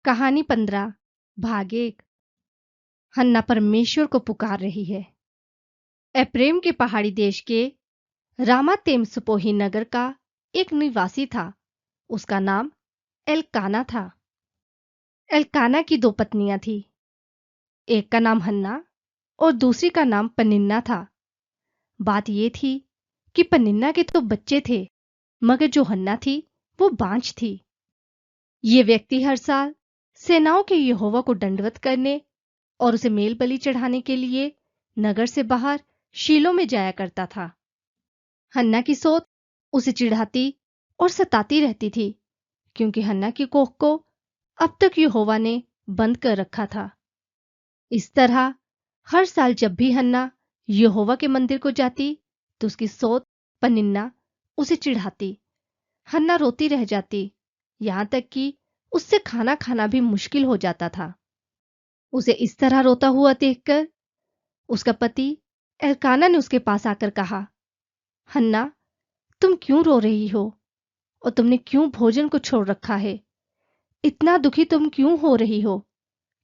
कहानी 15 भाग 1। हन्ना परमेश्वर को पुकार रही है। एप्रेम के पहाड़ी देश के रामातेम सुपोही नगर का एक निवासी था। उसका नाम एल्काना था। एल्काना की 2 पत्नियां थी। एक का नाम हन्ना और दूसरी का नाम पनिन्ना था। बात यह थी कि पनिन्ना के तो बच्चे थे, मगर जो हन्ना थी वो बांझ थी। ये व्यक्ति हर साल सेनाओं के यहोवा को दंडवत करने और उसे मेल बलि चढ़ाने के लिए नगर से बाहर शीलो में जाया करता था। हन्ना की सोच उसे चिढ़ाती और सताती रहती थी, क्योंकि हन्ना की कोख को अब तक यहोवा ने बंद कर रखा था। इस तरह हर साल जब भी हन्ना यहोवा के मंदिर को जाती तो उसकी सोच पनिन्ना उसे चिढ़ाती। हन्ना रोती रह जाती, यहां तक कि उससे खाना खाना भी मुश्किल हो जाता था। उसे इस तरह रोता हुआ देखकर उसका पति एल्काना ने उसके पास आकर कहा, हन्ना, तुम क्यों रो रही हो और तुमने क्यों भोजन को छोड़ रखा है? इतना दुखी तुम क्यों हो रही हो?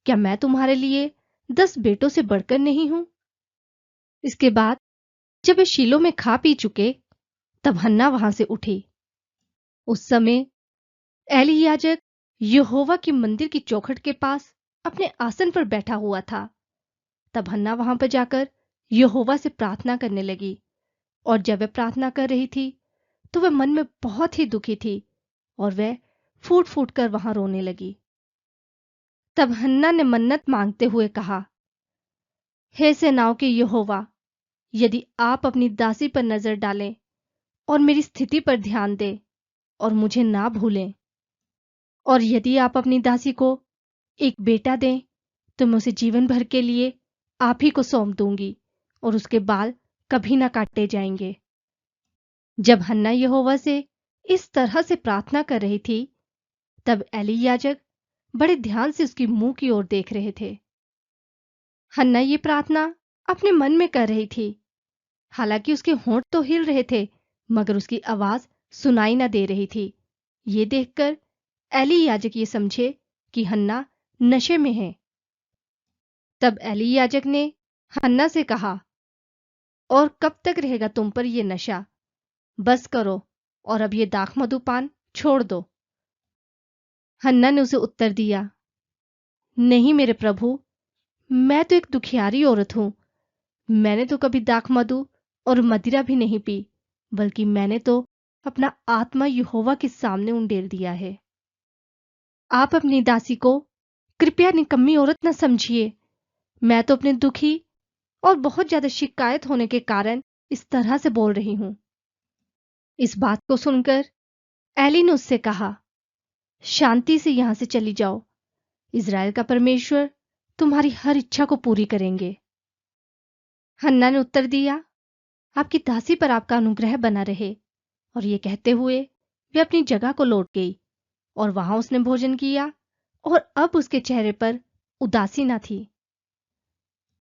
क्या मैं तुम्हारे लिए 10 बेटों से बढ़कर नहीं हूं? इसके बाद जब वे शीलो में खा पी चुके, तब हन्ना वहां से उठी। उस समय एली याजक यहोवा की मंदिर की चौखट के पास अपने आसन पर बैठा हुआ था। तब हन्ना वहां पर जाकर यहोवा से प्रार्थना करने लगी, और जब वह प्रार्थना कर रही थी तो वह मन में बहुत ही दुखी थी और वह फूट फूट कर वहां रोने लगी। तब हन्ना ने मन्नत मांगते हुए कहा, हे सेनाओं के यहोवा, यदि आप अपनी दासी पर नजर डालें और मेरी स्थिति पर ध्यान दें और मुझे ना भूलें, और यदि आप अपनी दासी को एक बेटा दें तो मैं उसे जीवन भर के लिए आप ही को सौंप दूंगी और उसके बाल कभी ना काटे जाएंगे। जब हन्ना यहोवा से इस तरह से प्रार्थना कर रही थी, तब एली याजक बड़े ध्यान से उसकी मुंह की ओर देख रहे थे। हन्ना ये प्रार्थना अपने मन में कर रही थी। हालांकि उसके होंठ तो हिल रहे थे, मगर उसकी आवाज सुनाई ना दे रही थी। ये देखकर एली याजक ये समझे कि हन्ना नशे में है। तब एली याजक ने हन्ना से कहा, और कब तक रहेगा तुम पर यह नशा? बस करो और अब ये दाखमधुपान छोड़ दो। हन्ना ने उसे उत्तर दिया, नहीं मेरे प्रभु, मैं तो एक दुखियारी औरत हूं। मैंने तो कभी दाखमधु और मदिरा भी नहीं पी, बल्कि मैंने तो अपना आत्मा यहोवा के सामने उंडेल दिया है। आप अपनी दासी को कृपया निकम्मी औरत न समझिए। मैं तो अपने दुखी और बहुत ज्यादा शिकायत होने के कारण इस तरह से बोल रही हूं। इस बात को सुनकर एली ने उससे कहा, शांति से यहां से चली जाओ। इज़राइल का परमेश्वर तुम्हारी हर इच्छा को पूरी करेंगे। हन्ना ने उत्तर दिया, आपकी दासी पर आपका अनुग्रह बना रहे। और ये कहते हुए वे अपनी जगह को लौट गई, और वहां उसने भोजन किया और अब उसके चेहरे पर उदासी न थी।